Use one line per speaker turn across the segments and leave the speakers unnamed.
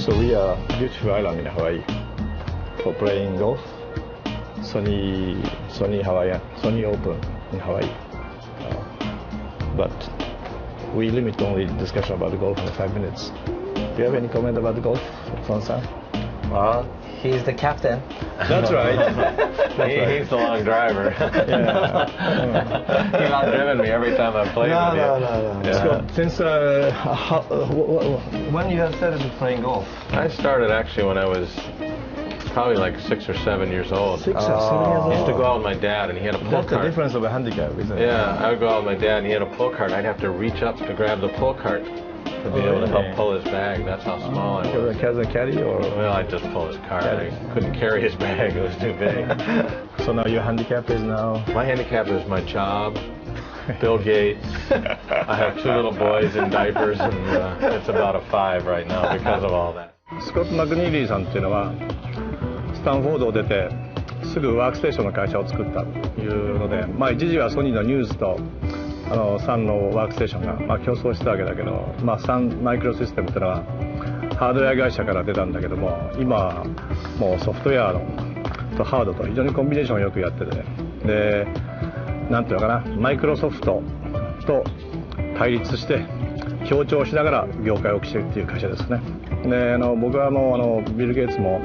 So we are a beautiful island in Hawaii for playing golf. Sony Hawaiian, Sony Open in Hawaii. But we limit only discussion about the golf in 5 minutes. Do you have any comment about the golf, Son-san?
Well, he's the captain.
That's right.
He's the long driver. He's outdriven me every time I've played with you.
No. Yeah. Since when you have started playing golf?
I started actually when I was probably like 6 or 7 years old.
6 or 7 years old?
I used to go out with my dad and he had a pull
That's
cart.
the difference of a handicap, isn't it?
Yeah, I would go out with my dad and he had a pull cart. I'd have to reach up to grab the pull cart to be able to help pull his bag. That's how small I was.
As a caddy or?
Well, I'd just pull his cart. I couldn't carry his bag. It was too big.
So now your handicap is now?
My handicap is my job, Bill Gates. I have 2 little boys in diapers and it's about a 5 right now because of all that.
スコット・マクネリーさんっていうのはスタンフォードを出てすぐワークステーションの会社を作ったというので、一時はソニーのニュースとサンのワークステーションが競争してたわけだけど、サンマイクロシステムっていうのはハードウェア会社から出たんだけども、今はもうソフトウェアとハードと非常にコンビネーションをよくやってて、でなんていうのかな、マイクロソフトと対立して協調しながら業界を起きているっていう会社ですね。で僕はもうビル・ゲイツも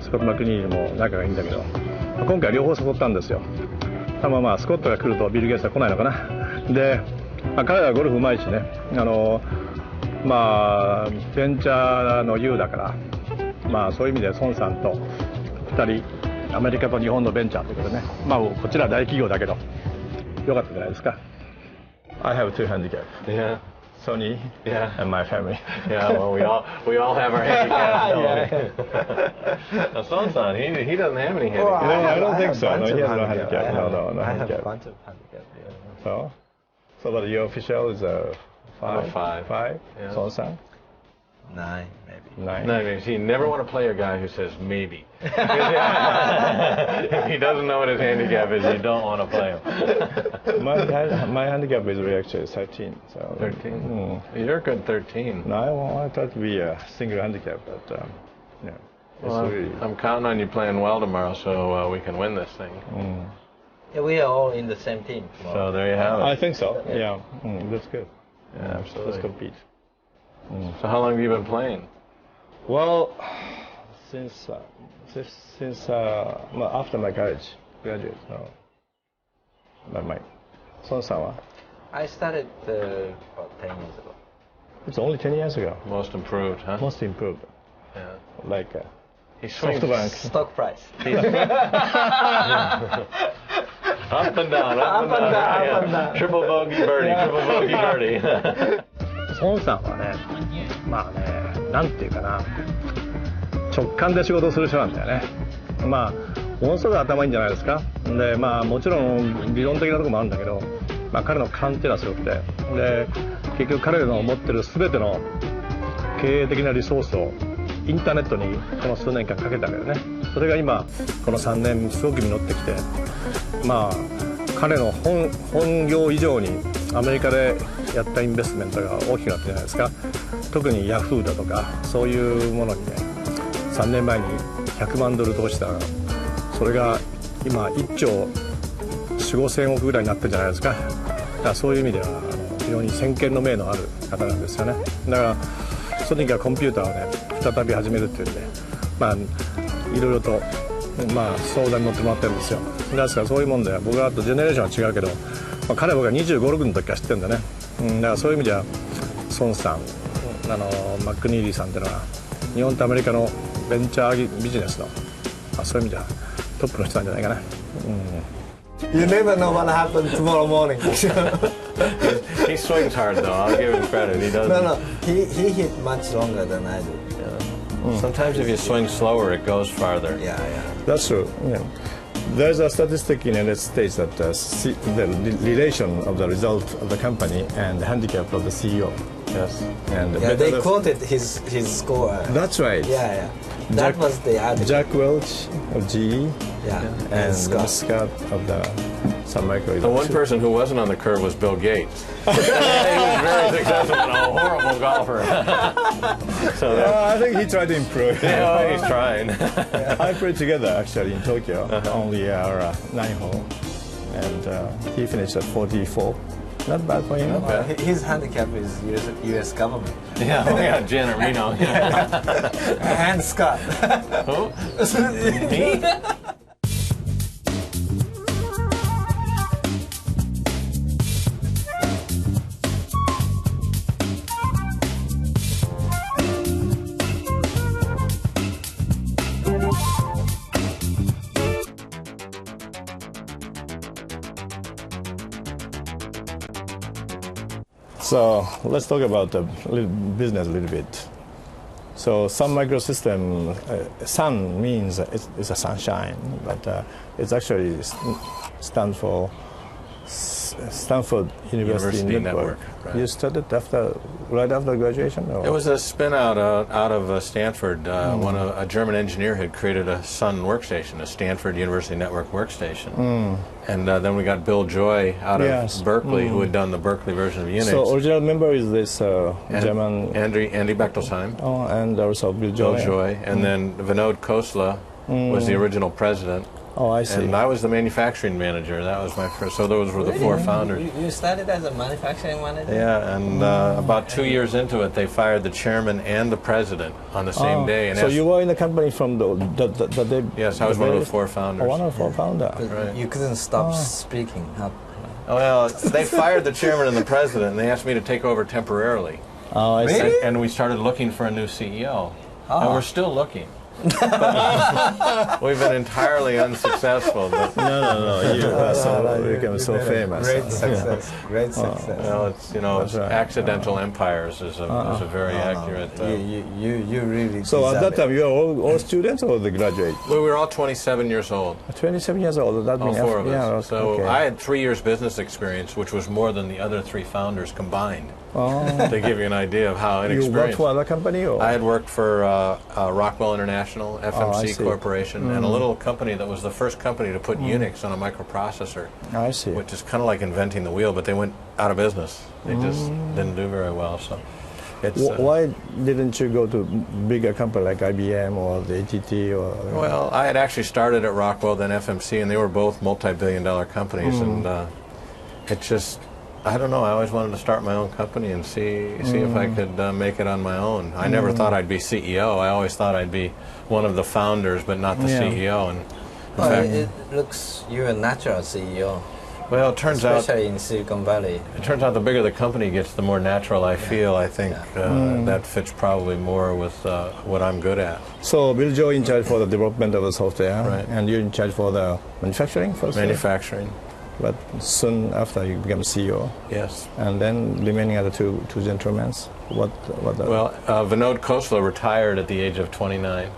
スコット・マクニールも仲がいいんだけど、今回両方誘ったんですよ。たまスコットが来るとビル・ゲイツは来ないのかな。で、彼らはゴルフうまいしね、ベンチャーの U だから、そういう意味で孫さんと2人アメリカと日本のベンチャーということでね、こちら大企業だけどよかったじゃないですか。I have 2 handicaps.
Yeah.
Sony, and my family.
Yeah, well, we all have our handicaps. Now, Son-san, he doesn't have any handicaps.
No, I don't think so. No, he has no handicap. No
I have
handicap.
a bunch of handicaps.
So but your official is 5.
5. Yeah.
Son-san?
9, maybe.
9.
No, I mean, you never want to play a guy who says maybe. If he doesn't know what his handicap is, you don't want to play him.
My handicap is actually 13. So
13? You're a good 13.
No, I thought to be a single handicap, but yeah.
Well,
really...
I'm counting on you playing well tomorrow so we can win this thing.
Yeah, we are all in the same team tomorrow.
So there you have it.
I think so, yeah. That's good.
Yeah, absolutely.
Let's compete.
So how long have you been playing?
Well, since after my college graduate. My Son-san.
I started about 10 years ago.
It's only 10 years ago.
Most improved, huh?
Most improved.
Yeah.
Like
He swings
Softbank.
Stock price.
Up and down, up and down. Triple bogey birdie, triple bogey birdie.
孫さんはね、なんていうかな、直感で仕事をする人なんだよね。ものすごく頭いいんじゃないですか。で、もちろん理論的なところもあるんだけど、彼の勘っていうのはすごくて、で、結局彼の持ってる全ての経営的なリソースをインターネットにこの数年間かけたわけだよね。それが今この3年すごく実ってきて、彼の本業以上にアメリカでやったインベストメントが大きくなったじゃないですか。特にヤフーだとかそういうものにね、3年前に100万ドル投資したら、それが今1兆4、5千億ぐらいになってるじゃないですか。だからそういう意味では非常に先見の明のある方なんですよね。だからソニーがコンピューターをね再び始めるっていうんで、いろいろと相談に乗ってもらってるんですよ。ですからそういうもんで、僕はあとジェネレーションは違うけど、彼は僕が25、6の時から知ってるんだね。だからそういう意味では孫さん、マックニーリーさんっていうのは日本とアメリカのベンチャービジネスの、そういう意味ではトップの人なんじゃないかな。
You never know what happens tomorrow morning.
He swings hard though. I'll give him credit. He doesn't.
No, he hit much longer than I do.
Sometimes if you swing slower, it goes farther.
Yeah.
That's true. Yeah. There's a statistic in the United States that the relation of the result of the company and the handicap of the CEO
Yes.
And
Yeah, they quoted his score.
That's right.
Yeah. That was the article.
Jack Welch of GE
Yeah.
and
Scott.
Scott of the Sun Micro.
The one person who wasn't on the curve was Bill Gates. He was very successful and a horrible golfer. So
I think he tried to improve.
yeah, he's trying.
I played together actually in Tokyo, only 9 hole, and he finished at 44. Not bad for him.
Well, his handicap is U.S. government.
Yeah, Janet Reno.
And Scott.
Who? Me?
So let's talk about the business a little bit. So Sun Microsystems, sun means it's a sunshine, but it's actually stands for Stanford University Network.
Right.
You started right after graduation? Or?
It was a spin out of Stanford. A German engineer had created a Sun workstation, a Stanford University Network workstation. And then we got Bill Joy out of Berkeley, who had done the Berkeley version of Unix.
So original member is this German...
Andy Bechtelsheim.
Oh, and also Bill Joy.
Bill Joy. And then Vinod Khosla was the original president.
Oh, I see.
And I was the manufacturing manager. That was my first. So those were the four founders.
You started as a manufacturing manager?
Yeah, and about 2 years into it, they fired the chairman and the president on the same day. And
so you were in the company from the day?
Yes, I was one of the four founders.
One of the four founders.
Right. You couldn't stop speaking.
Well, they fired the chairman and the president, and they asked me to take over temporarily.
Oh, I see.
Really?
And we started looking for a new CEO. And we're still looking. We've been entirely unsuccessful. But
No. You became so famous.
Great success. Great success.
well, it's accidental empires is a very accurate.
You really.
So at
deserve
that time,
it.
you were all students or the graduate?
We were all 27 years old.
27 years old. That
All
means
four of us.
Yeah,
So
okay.
I had 3 years business experience, which was more than the other 3 founders combined. To give you an idea of how
You
inexperienced.
worked for another company? Or?
I had worked for Rockwell International, FMC
see.
Corporation, and a little company that was the first company to put Unix on a microprocessor,
I see.
which is kind of like inventing the wheel, but they went out of business. They just didn't do very well. So, it's
Why didn't you go to bigger company like IBM or the ATT? Or
well, I had actually started at Rockwell, then FMC, and they were both multi-billion-dollar companies, and it just. I don't know. I always wanted to start my own company and see if I could make it on my own. I never thought I'd be CEO. I always thought I'd be one of the founders, but not the CEO. And in fact,
it looks you're a natural CEO.
well, it turns out
Especially in Silicon Valley.
the bigger the company gets, the more natural I feel. I think that fits probably more with what I'm good at.
So Bill Joy in charge for the development of the software,
Right.
and you're in charge for the manufacturing first?
Manufacturing,
But soon after you become CEO,
yes.
and then remaining other two gentlemen. What?
Well, Vinod Khosla retired at the age of 29.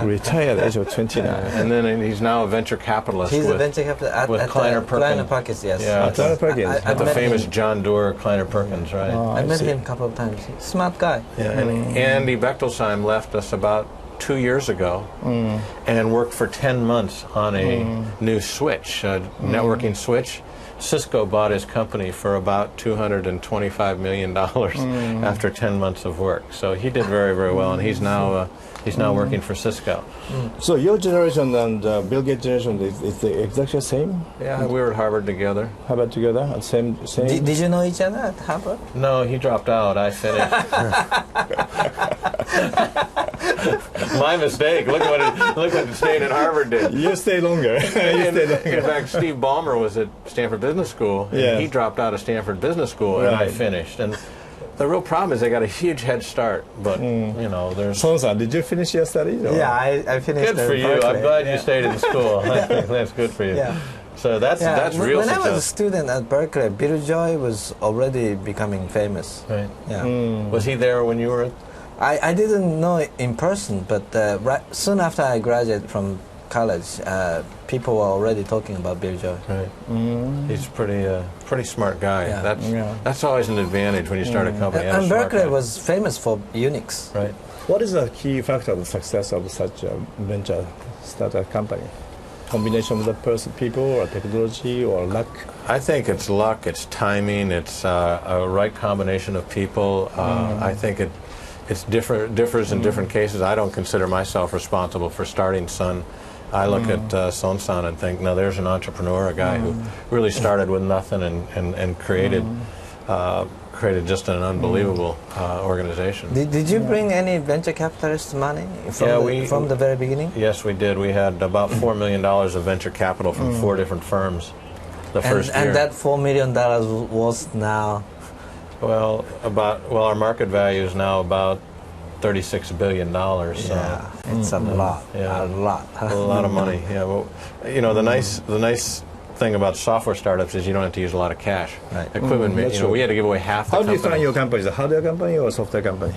Retired at the age of 29.
And then he's now a venture capitalist
He's a
with,
venture capitalist
with Kleiner Perkins.
Kleiner Perkins, yes.
Yeah,
Kleiner Perkins.
I
the
met
famous
him.
John Doerr Kleiner Perkins, right?
I met him a couple of times. Smart guy.
Yeah, and Andy Bechtelsheim left us about 2 years ago and worked for 10 months on a new switch, a networking switch. Cisco bought his company for about $225 million after 10 months of work. So he did very, very well, and he's now working for Cisco.
So your generation and Bill Gates' generation is the exactly same?
Yeah, we were at Harvard together.
Harvard together at same.
Did you know each other at Harvard?
No, he dropped out. I finished. My mistake. Look what staying at Harvard did.
You stay longer.
In fact, Steve Ballmer was at Stanford Business School, and he dropped out of Stanford Business School, and I finished. And the real problem is they got a huge head start, but there's.
Son-san, did you finish your studies? Or?
Yeah, I finished.
Good for you. I'm glad you stayed in school. That's good for you.
Yeah.
So that's real
When
success.
I was a student at Berkeley, Bill Joy was already becoming famous.
Right.
Yeah.
Was he there when you were?
I didn't know it in person, but soon after I graduated from
college, people were already talking about Bill Joy.
Right. He's pretty smart guy.
Yeah.
That's always an advantage when you start a company.
And Berkeley was famous for Unix.
Right.
What is the key factor of the success of such a venture startup company? Combination of the people or technology or luck?
I think it's luck, it's timing, it's a right combination of people. I think it differs in different cases. I don't consider myself responsible for starting Sun. I look at Son and think, no, there's an entrepreneur, a guy who really started with nothing and created just an unbelievable organization.
Did you bring any venture capitalist money from the very beginning?
Yes, we did. We had about $4 million of venture capital from 4 different firms the first year.
And that $4 million was now?
Well, our market value is now about $36 billion.
Yeah, it's a lot.
Yeah.
A lot.
A lot of money. Yeah. Well, the nice thing about software startups is you don't have to use a lot of cash.
Right.
Equipment, we had to give away half the
How
company.
do you define your company? Is it a hardware company or a software company?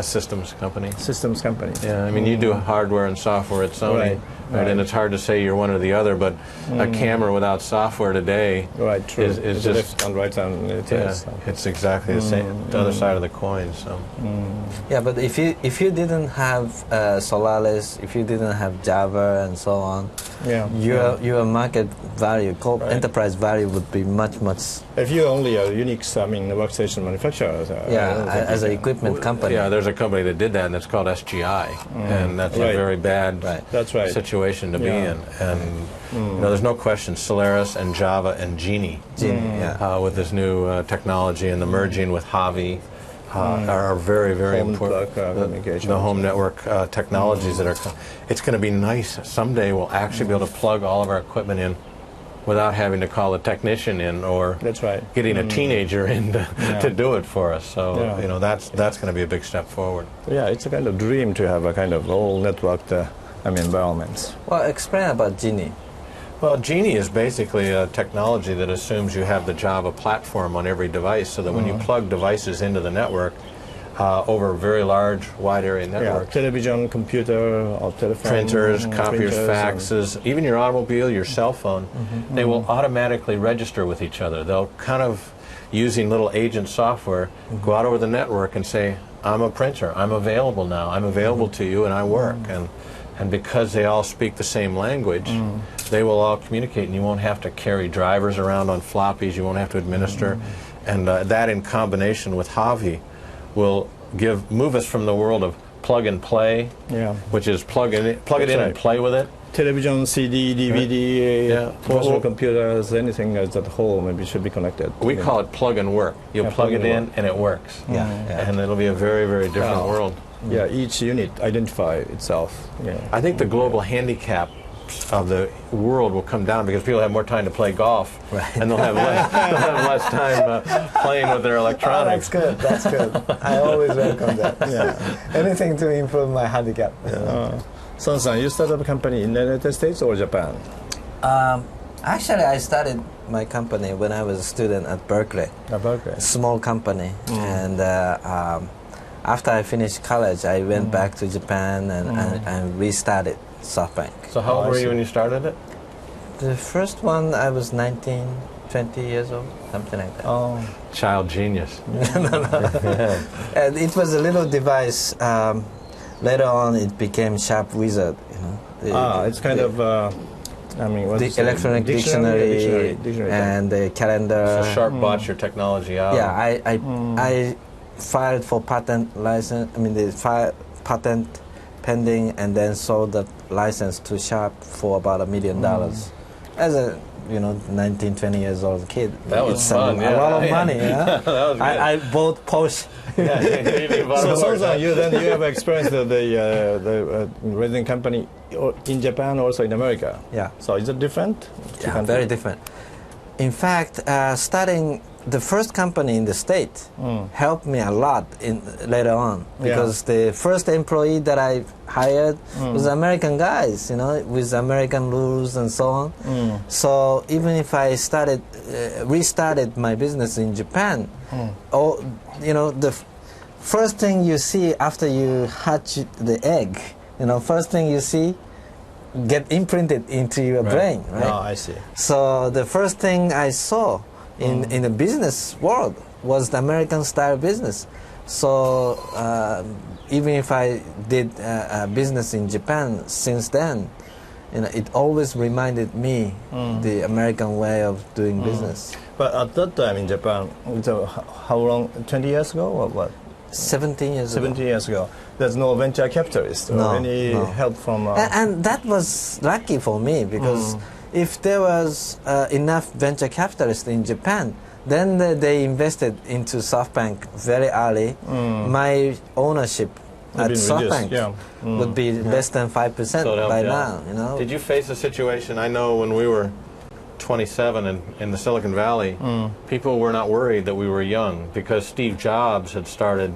Systems company.
Systems company.
Yeah, I mean, you do hardware and software at Sony, right? And it's hard to say you're one or the other, but a camera without software today is just
left and right and
it's exactly the same, the other side of the coin. So.
Yeah, but if you didn't have Solaris, if you didn't have Java and so on, your market value, enterprise value would be much.
If you're only a Unix, workstation manufacturer,
as an equipment company.
Yeah, there's a company that did that, and it's called SGI, and that's a very bad situation to be in. And there's no question, Solaris and Java and Genie, with this new technology and the merging with Javi. Are very, very important. The home network technologies that are. It's going to be nice. Someday we'll actually be able to plug all of our equipment in without having to call a technician in or getting a teenager in to do it for us. So that's going to be a big step forward.
Yeah, it's a kind of dream to have a kind of all networked environments.
Well, explain about Genie.
Well, Genie is basically a technology that assumes you have the Java platform on every device, so that when you plug devices into the network over a very large, wide area network,
television, computer, or telephone,
printers, copiers, faxes, even your automobile, your cell phone, they will automatically register with each other. They'll kind of, using little agent software, go out over the network and say, I'm a printer, I'm available now, I'm available to you, and I work. And because they all speak the same language, they will all communicate, and you won't have to carry drivers around on floppies, you won't have to administer. And that in combination with Javi will move us from the world of plug and play, which is plug it in and play with it.
Television, CD, DVD, personal computers, anything that's at home maybe should be connected.
We call it plug and work. You'll plug it in and it works. And it'll be a very, very different world.
Yeah, each unit identify itself.
I think the global handicap of the world will come down because people have more time to play golf, and they'll have less time playing with their electronics.
That's good. I always welcome that. Anything to improve my handicap.
Son, you started a company in the United States or Japan?
Actually, I started my company when I was a student at Berkeley.
At Berkeley.
A small company. And after I finished college, I went back to Japan and restarted Softbank.
So how old were you when you started it?
The first one, I was 19, 20 years old, something like that.
Oh, child genius.
And it was a little device. Later on, it became Sharp Wizard.
It's kind of...
the electronic dictionary and the calendar.
So Sharp bought your technology out.
Yeah, I filed for patent license. The patent pending, and then sold the license to Sharp for about $1 million. As a 19, 20 years old kid.
That was fun.
A lot of money.
That was good.
I bought Porsche.
So you have experienced the resident company in Japan, also in America.
Yeah.
So is it different?
Yeah, very different. In fact, starting the first company in the state helped me a lot later on, because the first employee that I hired was American guys, with American rules and so on. So even if I restarted my business in Japan, the first thing you see after you hatch the egg, first thing you see, get imprinted into your brain, right?
Oh, I see.
So the first thing I saw in the business world was the American style business. So even if I did business in Japan since then, it always reminded me the American way of doing business.
But at that time in Japan, so how long? 20 years ago or what?
17 years ago.
17 years ago. There's no venture capitalist or any help from...
And that was lucky for me, because if there was enough venture capitalists in Japan, then they invested into Softbank very early. My ownership at Softbank would be less than 5% by now. You know.
Did you face a situation? I know when we were 27 in the Silicon Valley, people were not worried that we were young because Steve Jobs had started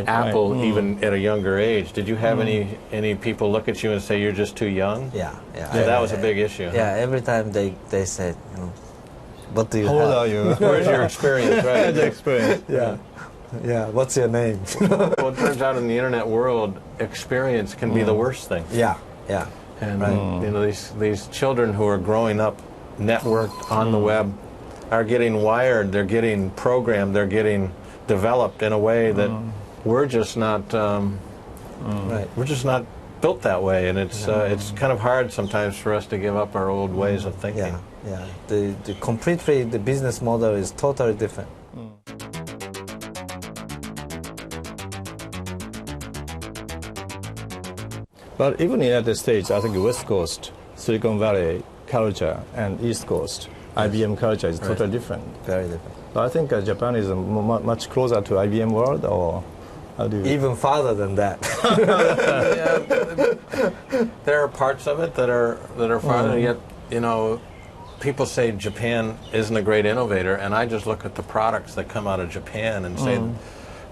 Apple even at a younger age. Did you have any people look at you and say you're just too young?
Yeah.
So that was a big issue.
Yeah, every time they said, what do you
How
have?
old are you?
Where's your experience, right?
The experience.
Yeah, what's your name?
Well, it turns out in the internet world, experience can be the worst thing.
Yeah.
And these children who are growing up networked on the web are getting wired, they're getting programmed, they're getting developed in a way that we're just not we're just not built that way, and it's kind of hard sometimes for us to give up our old ways of thinking.
Yeah. The completely the business model is totally different.
But even in the United States, I think West Coast, Silicon Valley culture and East Coast, IBM culture is totally different.
Very different.
But I think Japan is much closer to IBM world, or how do you...
Even farther than that.
There are parts of it that are farther, yet, people say Japan isn't a great innovator, and I just look at the products that come out of Japan and say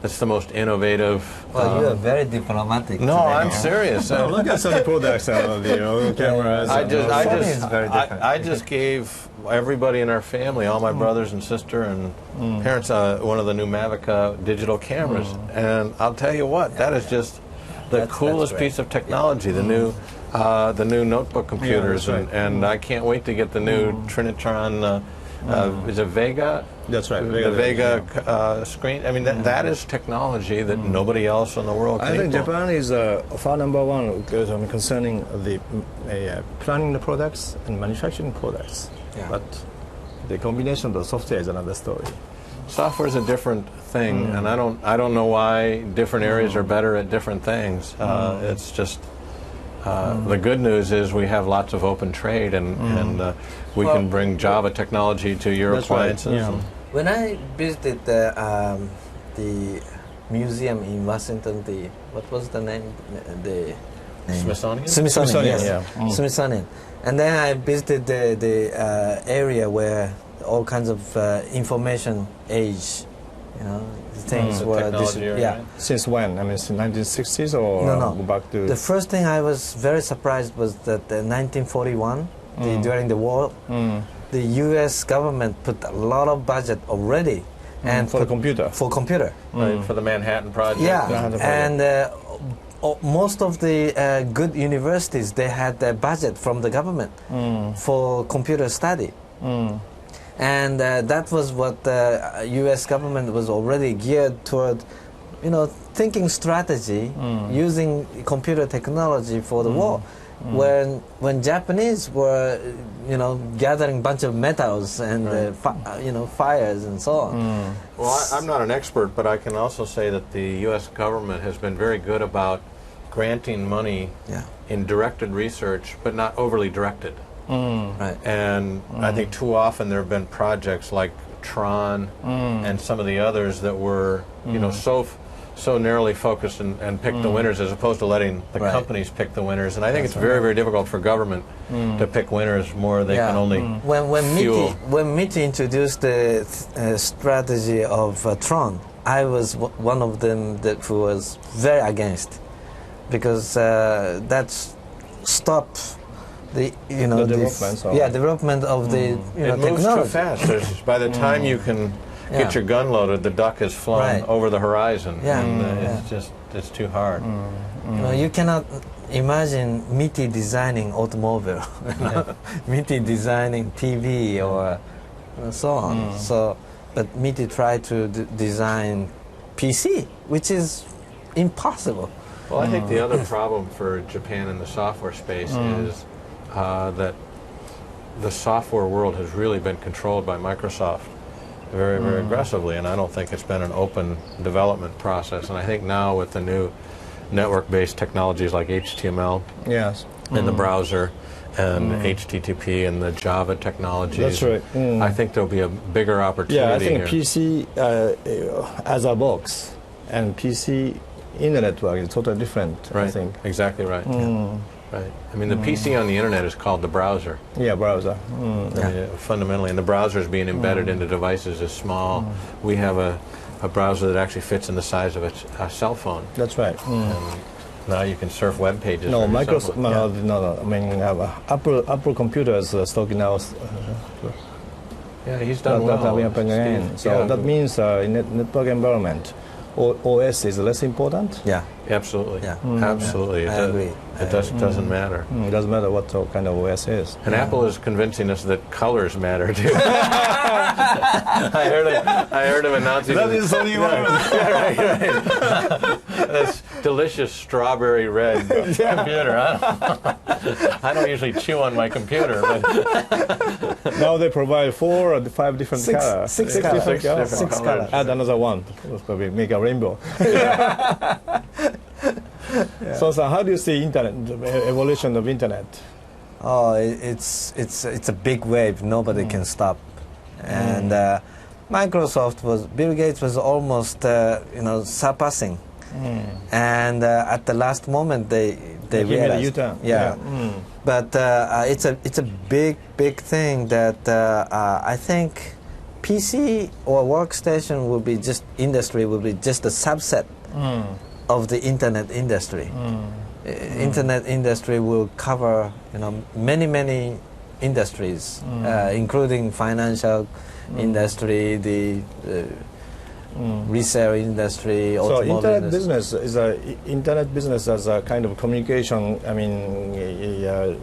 that's the most innovative.
Well, you are very diplomatic.
No,
today,
I'm serious.
Look at some products out there, cameras.
I just gave everybody in our family, all my brothers and sister and parents, one of the new Mavica digital cameras, and I'll tell you what, that is just the coolest piece of technology. The new notebook computers, and I can't wait to get the new Trinitron. Is it Vega?
That's right.
The Vega screen. I mean, that is technology that nobody else in the world can
I think
equal.
Japan is far number one concerning the planning the products and manufacturing products.
Yeah.
But the combination of the software is another story.
Software is a different thing, and I don't know why different areas are better at different things. It's just. The good news is we have lots of open trade, and we can bring Java technology to your appliances.
Right. Yeah.
When I visited the museum in Washington, what was the name? The
Smithsonian?
Smithsonian, yes.
Yeah.
Smithsonian. And then I visited the area where all kinds of information age, things were
right?
Since when? I mean, since 1960s or
no.
go back to...
The first thing I was very surprised was that in 1941, during the war, the U.S. government put a lot of budget already, and
for the computer.
For computer.
Right, for the Manhattan Project.
Yeah, and most of the good universities, they had their budget from the government for computer study. And that was what the U.S. government was already geared toward, thinking strategy, using computer technology for the war. When Japanese were, gathering a bunch of metals and, fires and so on.
Well, I'm not an expert, but I can also say that the U.S. government has been very good about granting money in directed research, but not overly directed.
Right.
And I think too often there have been projects like Tron and some of the others that were, so narrowly focused and picked the winners, as opposed to letting the companies pick the winners. And I think it's very, very difficult for government to pick winners. More they can only fuel.
When MITI introduced the strategy of Tron, I was one of them who was very against, because that's stopped the development of the
it moves
technology.
too fast. By the time you can get your gun loaded, the duck has flown over the horizon.
Yeah.
And it's too hard.
You cannot imagine MITI designing automobile, MITI designing TV or so on. So, but MITI tried to design PC, which is impossible.
Well, I think the other problem for Japan in the software space is that the software world has really been controlled by Microsoft very, very aggressively, and I don't think it's been an open development process. And I think now with the new network-based technologies like HTML
Yes.
in the browser and HTTP and the Java technologies,
That's right.
I think there'll be a bigger opportunity
Yeah, I think
here.
PC as a box and PC in the network is totally different,
Right,
I think.
exactly right. Yeah. Right. I mean, the PC on the internet is called the browser.
Yeah, browser.
I mean, fundamentally, and the browser is being embedded into devices as small. We have a browser that actually fits in the size of a cell phone.
That's right.
And now you can surf web pages.
No,
from your cell
Microsoft.
phone.
No. I mean, Apple computers stocking now.
Yeah, he's done well. Steve.
So
Yeah.
that means in network environment, OS is less important.
Yeah,
Absolutely.
Yeah.
Absolutely.
I agree.
It doesn't matter.
It doesn't matter what kind of OS is.
And Apple is convincing us that colors matter too. I heard him announcing
That is only one.
right. This delicious strawberry red computer. I don't usually chew on my computer, but
Now they provide 4 or 5 different colors.
Six
different
Six
colors.
colors.
Add another one. Probably make a rainbow. So how do you see internet, the evolution of internet?
Oh, it's a big wave. Nobody can stop. And Bill Gates was almost surpassing. And at the last moment they
He made a
realized.
U-turn.
Yeah. But it's a big thing that I think PC or workstation will be just a subset of the internet industry. Internet industry will cover many industries, including financial industry, the resale industry,
So
automotive
internet
industry.
internet business as a kind of communication. I mean, a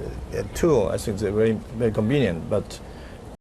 tool. I think it's very convenient. But